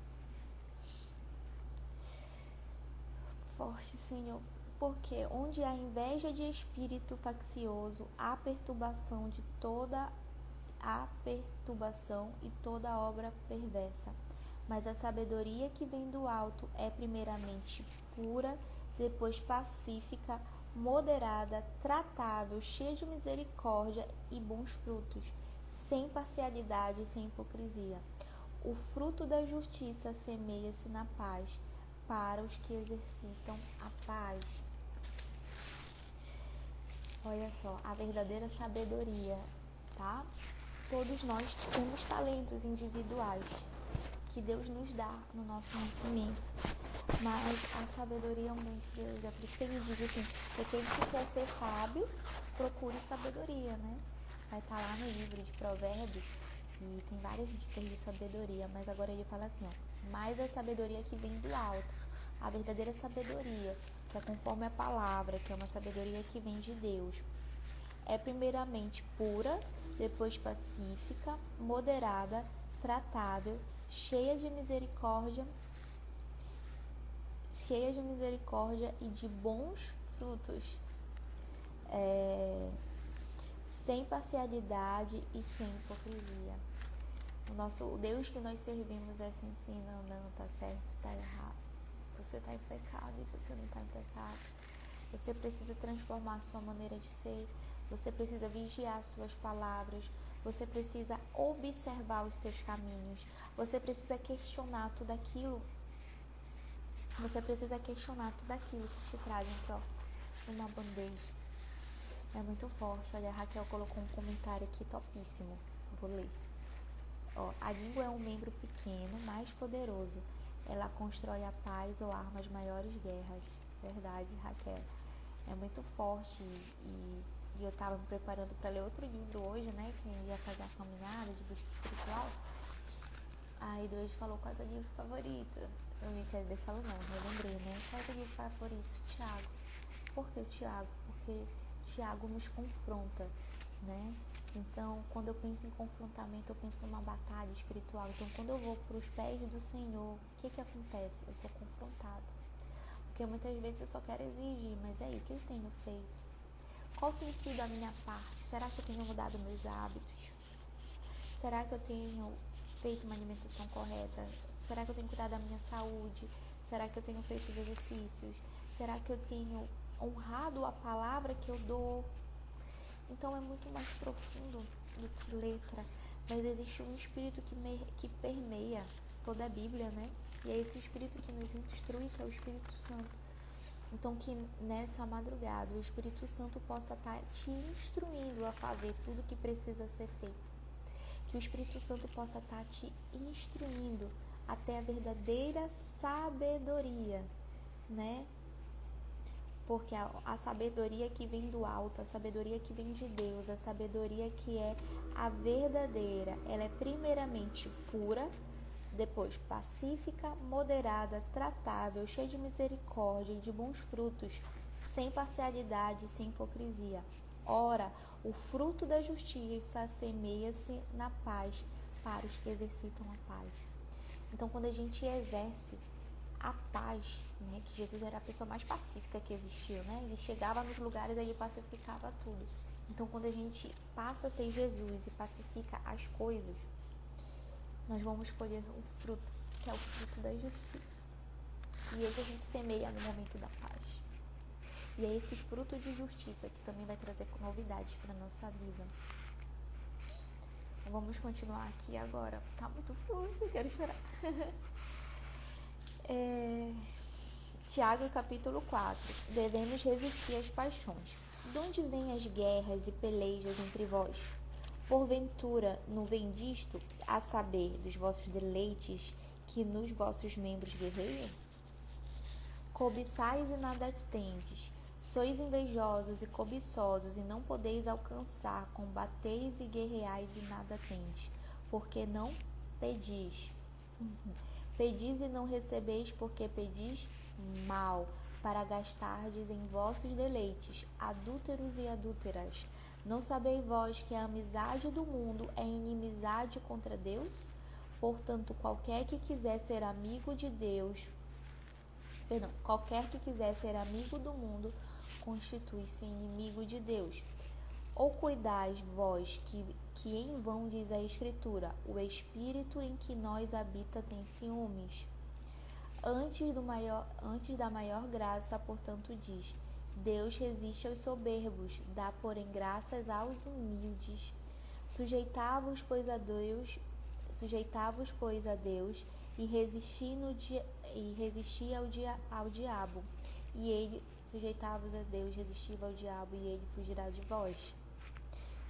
Forte, Senhor, porque onde há inveja de espírito faccioso, há perturbação e toda obra perversa. Mas a sabedoria que vem do alto é primeiramente pura, depois pacífica, moderada, tratável, cheia de misericórdia e bons frutos, sem parcialidade e sem hipocrisia. O fruto da justiça semeia-se na paz, para os que exercitam a paz. Olha só, a verdadeira sabedoria, tá? Todos nós temos talentos individuais que Deus nos dá no nosso nascimento, mas a sabedoria é um dom de Deus. É por isso que ele diz assim, se aquele que quer ser sábio, procure sabedoria, né? Vai estar lá no livro de Provérbios e tem várias dicas de sabedoria, mas agora ele fala assim, ó, mais a sabedoria que vem do alto, a verdadeira sabedoria, que é conforme a palavra, que é uma sabedoria que vem de Deus, é primeiramente pura, depois pacífica, moderada, tratável, cheia de misericórdia e de bons frutos, sem parcialidade e sem hipocrisia. O Deus que nós servimos é assim, sim, não, tá certo, tá errado. Você tá em pecado e você não tá em pecado. Você precisa transformar a sua maneira de ser. Você precisa vigiar suas palavras. Você precisa observar os seus caminhos. Você precisa questionar tudo aquilo. Que te trazem numa bandeja. É muito forte. Olha, a Raquel colocou um comentário aqui topíssimo. Vou ler. Ó, a língua é um membro pequeno, mas poderoso. Ela constrói a paz ou arma as maiores guerras. Verdade, Raquel. É muito forte e eu estava me preparando para ler outro livro hoje, né, que ia fazer a caminhada de busca espiritual. Aí Deus falou, qual é o teu livro favorito? Deus falou não, eu lembrei, né, qual é o teu livro favorito? Tiago. Por que o Tiago? Porque Tiago nos confronta, né? Então, quando eu penso em confrontamento, eu penso numa batalha espiritual. Então, quando eu vou para os pés do Senhor, o que acontece? Eu sou confrontada. Porque muitas vezes eu só quero exigir, mas aí, o que eu tenho feito? Qual tem sido a minha parte? Será que eu tenho mudado meus hábitos? Será que eu tenho feito uma alimentação correta? Será que eu tenho cuidado da minha saúde? Será que eu tenho feito os exercícios? Será que eu tenho honrado a palavra que eu dou? Então é muito mais profundo do que letra, mas existe um espírito que permeia toda a Bíblia, né? E é esse espírito que nos instrui, que é o Espírito Santo. Então que nessa madrugada o Espírito Santo possa estar te instruindo a fazer tudo o que precisa ser feito. Que o Espírito Santo possa estar te instruindo até a verdadeira sabedoria, né? Porque a sabedoria que vem do alto, a sabedoria que vem de Deus, a sabedoria que é a verdadeira, ela é primeiramente pura, depois pacífica, moderada, tratável, cheia de misericórdia e de bons frutos, sem parcialidade, sem hipocrisia. Ora, o fruto da justiça assemelha-se na paz para os que exercitam a paz. Então, quando a gente exerce a paz, né, que Jesus era a pessoa mais pacífica que existiu, né? Ele chegava nos lugares e ele pacificava tudo. Então, quando a gente passa a ser Jesus e pacifica as coisas, nós vamos colher um fruto, que é o fruto da justiça. E esse a gente semeia no momento da paz. E é esse fruto de justiça que também vai trazer novidades para a nossa vida. Então, vamos continuar aqui agora. Tá muito fluido, eu quero chorar. Tiago, capítulo 4. Devemos resistir às paixões. De onde vêm as guerras e pelejas entre vós? Porventura, não vem disto, a saber, dos vossos deleites, que nos vossos membros guerreiam? Cobiçais e nada tendes. Sois invejosos e cobiçosos, e não podeis alcançar. Combateis e guerreais e nada tendes, porque não pedis. Pedis e não recebeis, porque pedis mal, para gastardes em vossos deleites, adúlteros e adúlteras. Não sabeis vós que a amizade do mundo é inimizade contra Deus? Portanto, qualquer que quiser ser amigo do mundo, constitui-se inimigo de Deus. Ou cuidais vós que em vão diz a Escritura, o Espírito em que nós habita tem ciúmes. Antes da maior graça, portanto, diz, Deus resiste aos soberbos, dá, porém, graças aos humildes. Sujeitavos, pois, a Deus, e resisti ao diabo, e ele, sujeitavos a Deus, resistiva ao diabo, e ele fugirá de vós.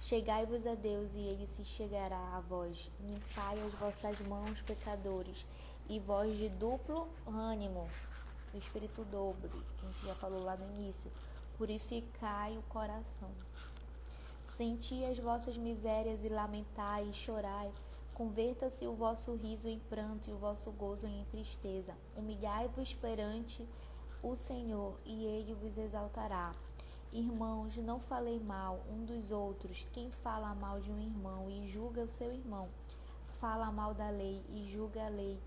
Chegai-vos a Deus, e ele se chegará a vós. Limpai as vossas mãos, pecadores, e vós de duplo ânimo, o espírito dobre, que a gente já falou lá no início, purificai o coração. Senti as vossas misérias e lamentai e chorai. Converta-se o vosso riso em pranto e o vosso gozo em tristeza. Humilhai-vos perante o Senhor, e ele vos exaltará. Irmãos, não falei mal um dos outros. Quem fala mal de um irmão e julga o seu irmão, fala mal da lei e julga a lei,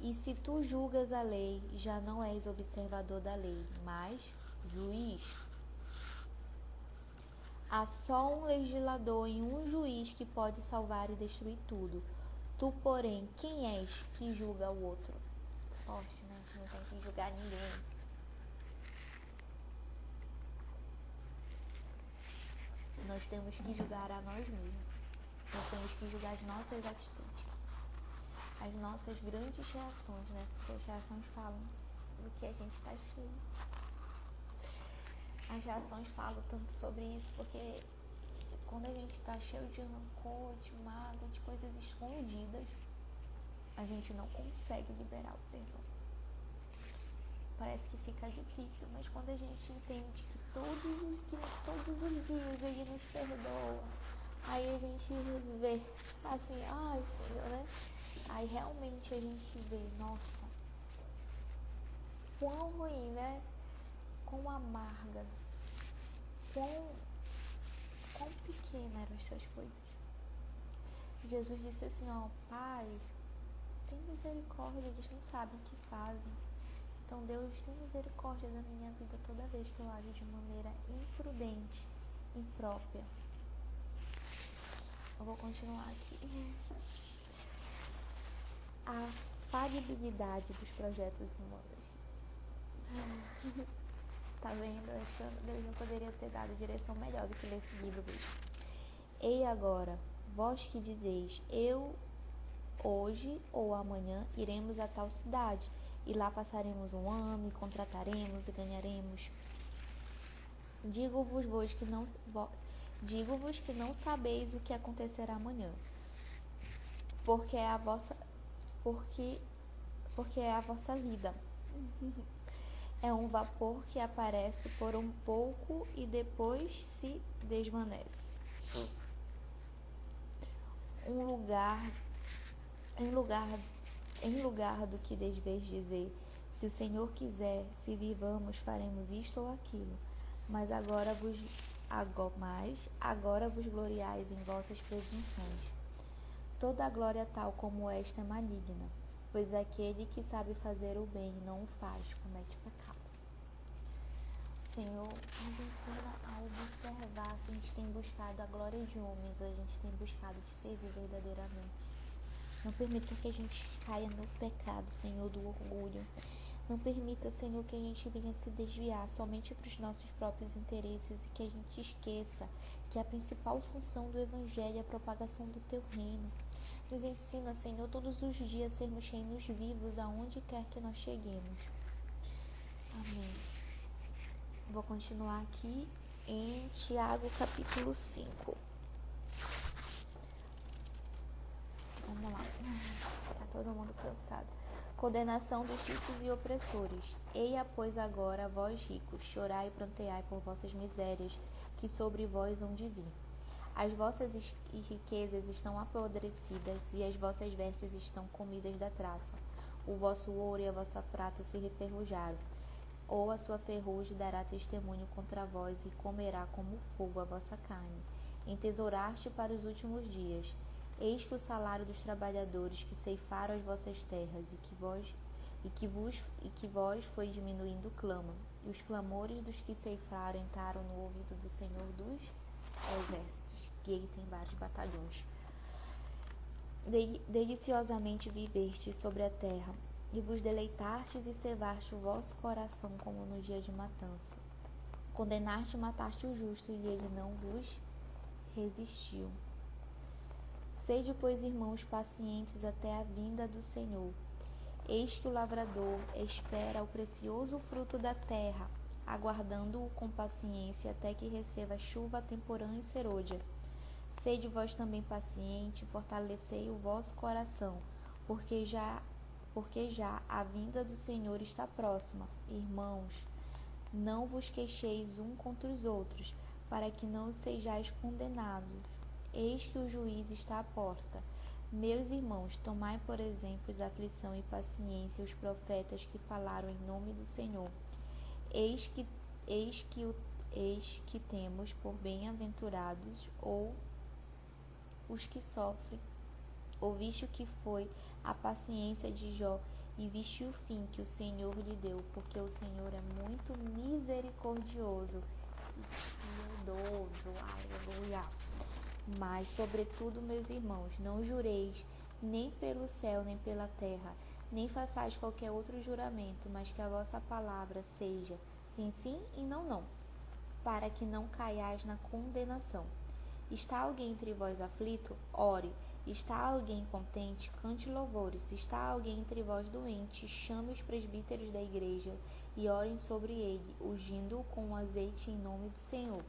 E se tu julgas a lei, já não és observador da lei, mas juiz. Há só um legislador e um juiz que pode salvar e destruir tudo. Tu, porém, quem és que julga o outro? Forte, né? A gente não tem que julgar ninguém. Nós temos que julgar a nós mesmos. Nós temos que julgar as nossas atitudes, as nossas grandes reações, né? Porque as reações falam do que a gente está cheio. As reações falam tanto sobre isso, porque quando a gente está cheio de rancor, de mágoa, de coisas escondidas, a gente não consegue liberar o perdão. Parece que fica difícil, mas quando a gente entende que todos os dias ele nos perdoa, aí a gente vê assim, ai Senhor, né? Aí realmente a gente vê, nossa, quão ruim, né? Quão amarga, quão pequena eram essas coisas. Jesus disse assim, ó, Pai, tem misericórdia, eles não sabem o que fazem. Então Deus tem misericórdia da minha vida toda vez que eu ajo de maneira imprudente, imprópria. Eu vou continuar aqui. A falibilidade dos projetos humanos. Tá vendo? Acho que Deus não poderia ter dado direção melhor do que ler esse livro mesmo. Ei agora, vós que dizeis, eu hoje ou amanhã iremos a tal cidade, e lá passaremos um ano, e contrataremos e ganharemos. Digo-vos que não sabeis o que acontecerá amanhã, porque é a vossa vida. É um vapor que aparece por um pouco e depois se desvanece. Em lugar do que deveis dizer, se o Senhor quiser, se vivamos, faremos isto ou aquilo. Mas agora vos gloriais em vossas presunções. Toda a glória tal como esta é maligna, pois aquele que sabe fazer o bem e não o faz, comete pecado. Senhor, nos ensina a observar se a gente tem buscado a glória de homens ou a gente tem buscado te servir verdadeiramente. Não permita que a gente caia no pecado, Senhor, do orgulho. Não permita, Senhor, que a gente venha se desviar somente para os nossos próprios interesses e que a gente esqueça que a principal função do Evangelho é a propagação do Teu reino. Nos ensina, Senhor, todos os dias a sermos reinos vivos aonde quer que nós cheguemos. Amém. Vou continuar aqui em Tiago, capítulo 5. Vamos lá. Tá todo mundo cansado. Condenação dos ricos e opressores. Eia, pois, agora, vós ricos, chorai e pranteai por vossas misérias, que sobre vós hão de vir. As vossas riquezas estão apodrecidas, e as vossas vestes estão comidas da traça. O vosso ouro e a vossa prata se referrujaram, ou a sua ferrugem dará testemunho contra vós, e comerá como fogo a vossa carne. Entesouraste para os últimos dias. Eis que o salário dos trabalhadores que ceifaram as vossas terras e que vós foi diminuindo clama, e os clamores dos que ceifaram entraram no ouvido do Senhor dos Exércitos, que ele tem vários batalhões. Deliciosamente vivestes sobre a terra, e vos deleitastes e cevaste o vosso coração como no dia de matança. Condenaste e mataste o justo, e ele não vos resistiu. Sede, pois, irmãos, pacientes até a vinda do Senhor. Eis que o lavrador espera o precioso fruto da terra, aguardando-o com paciência até que receba chuva temporã e serôdia. Sede vós também paciente, fortalecei o vosso coração, porque já a vinda do Senhor está próxima. Irmãos, não vos queixeis um contra os outros, para que não sejais condenados. Eis que o juiz está à porta. Meus irmãos, tomai por exemplo da aflição e paciência os profetas que falaram em nome do Senhor. Eis que temos por bem-aventurados os que sofrem. Ouviste o que foi a paciência de Jó, e viste o fim que o Senhor lhe deu, porque o Senhor é muito misericordioso e piedoso. Aleluia. Mas, sobretudo, meus irmãos, não jureis nem pelo céu, nem pela terra, nem façais qualquer outro juramento, mas que a vossa palavra seja sim, sim e não, não, para que não caiais na condenação. Está alguém entre vós aflito? Ore. Está alguém contente? Cante louvores. Está alguém entre vós doente? Chame os presbíteros da igreja e orem sobre ele, ungindo-o com azeite em nome do Senhor.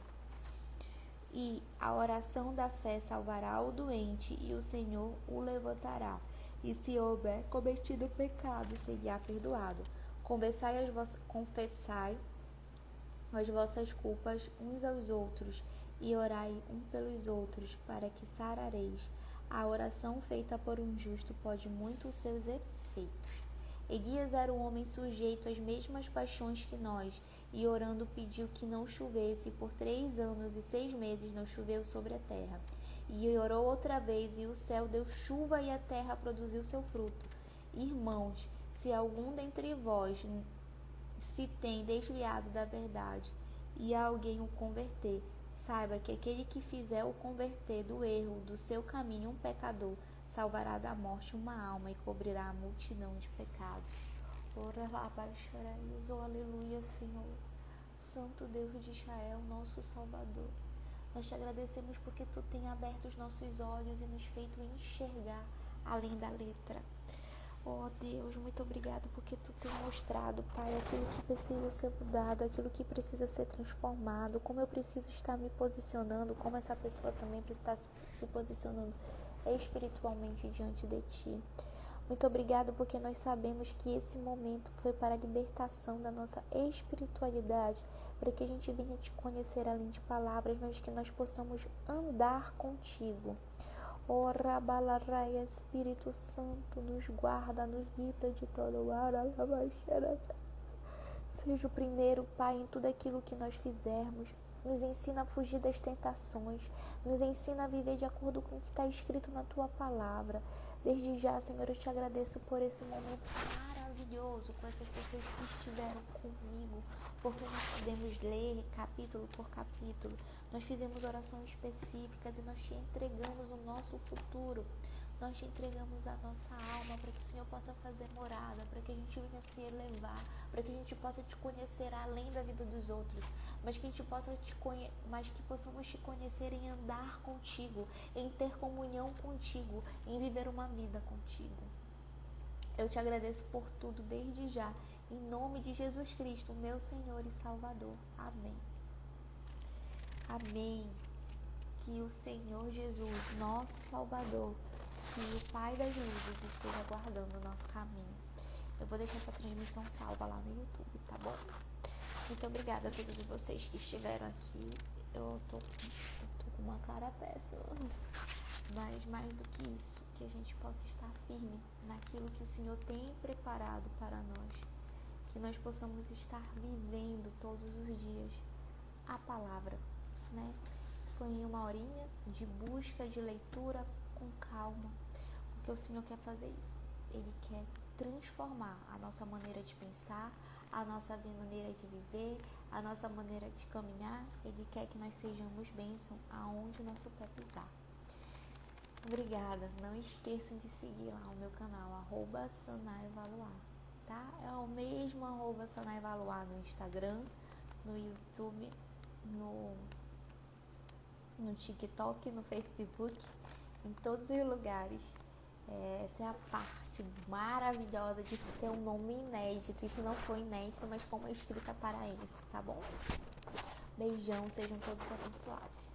E a oração da fé salvará o doente, e o Senhor o levantará. E se houver cometido pecado, será perdoado. Confessai as vossas culpas uns aos outros, e orai um pelos outros, para que sarareis. A oração feita por um justo pode muito os seus efeitos. Eguias era um homem sujeito às mesmas paixões que nós, e orando pediu que não chovesse, e por 3 anos e 6 meses não choveu sobre a terra. E orou outra vez, e o céu deu chuva, e a terra produziu seu fruto. Irmãos, se algum dentre vós se tem desviado da verdade, e alguém o converter, saiba que aquele que fizer o converter do erro do seu caminho um pecador, salvará da morte uma alma e cobrirá a multidão de pecados. Ora lá, baixarais, oh aleluia, Senhor. Santo Deus de Israel, nosso Salvador. Nós te agradecemos porque tu tem aberto os nossos olhos e nos feito enxergar além da letra. Oh Deus, muito obrigado porque tu tem mostrado, Pai, aquilo que precisa ser mudado, aquilo que precisa ser transformado, como eu preciso estar me posicionando, como essa pessoa também precisa estar se posicionando espiritualmente diante de ti. Muito obrigado porque nós sabemos que esse momento foi para a libertação da nossa espiritualidade, para que a gente venha te conhecer além de palavras, mas que nós possamos andar contigo. Ora, Balarai, Espírito Santo, nos guarda, nos livra de todo o ar. Seja o primeiro, Pai, em tudo aquilo que nós fizermos. Nos ensina a fugir das tentações. Nos ensina a viver de acordo com o que está escrito na Tua palavra. Desde já, Senhor, eu te agradeço por esse momento maravilhoso, com essas pessoas que estiveram comigo, porque nós podemos ler capítulo por capítulo. Nós fizemos orações específicas e nós te entregamos o nosso futuro. Nós te entregamos a nossa alma para que o Senhor possa fazer morada, para que a gente venha se elevar, para que a gente possa te conhecer além da vida dos outros, mas que a gente mas que possamos te conhecer em andar contigo, em ter comunhão contigo, em viver uma vida contigo. Eu te agradeço por tudo desde já, em nome de Jesus Cristo, meu Senhor e Salvador. Amém. Amém. Que o Senhor Jesus, nosso Salvador, que o Pai das luzes esteja guardando o nosso caminho. Eu vou deixar essa transmissão salva lá no YouTube, tá bom? Muito obrigada a todos vocês que estiveram aqui. Eu tô com uma cara péssima. Mas mais do que isso, que a gente possa estar firme naquilo que o Senhor tem preparado para nós. Que nós possamos estar vivendo todos os dias a palavra, né? Foi em uma horinha de busca, de leitura com calma, porque o Senhor quer fazer isso. Ele quer transformar a nossa maneira de pensar, a nossa maneira de viver, a nossa maneira de caminhar. Ele quer que nós sejamos bênção aonde o nosso pé pisar. Obrigada. Não esqueçam de seguir lá o meu canal, @SanaEvaluar, tá? É o mesmo @SanaEvaluar no Instagram, no YouTube, no TikTok, no Facebook, em todos os lugares. Essa é a parte maravilhosa de se ter um nome inédito. Isso não foi inédito, mas com uma escrita paraense, tá bom? Beijão, sejam todos abençoados.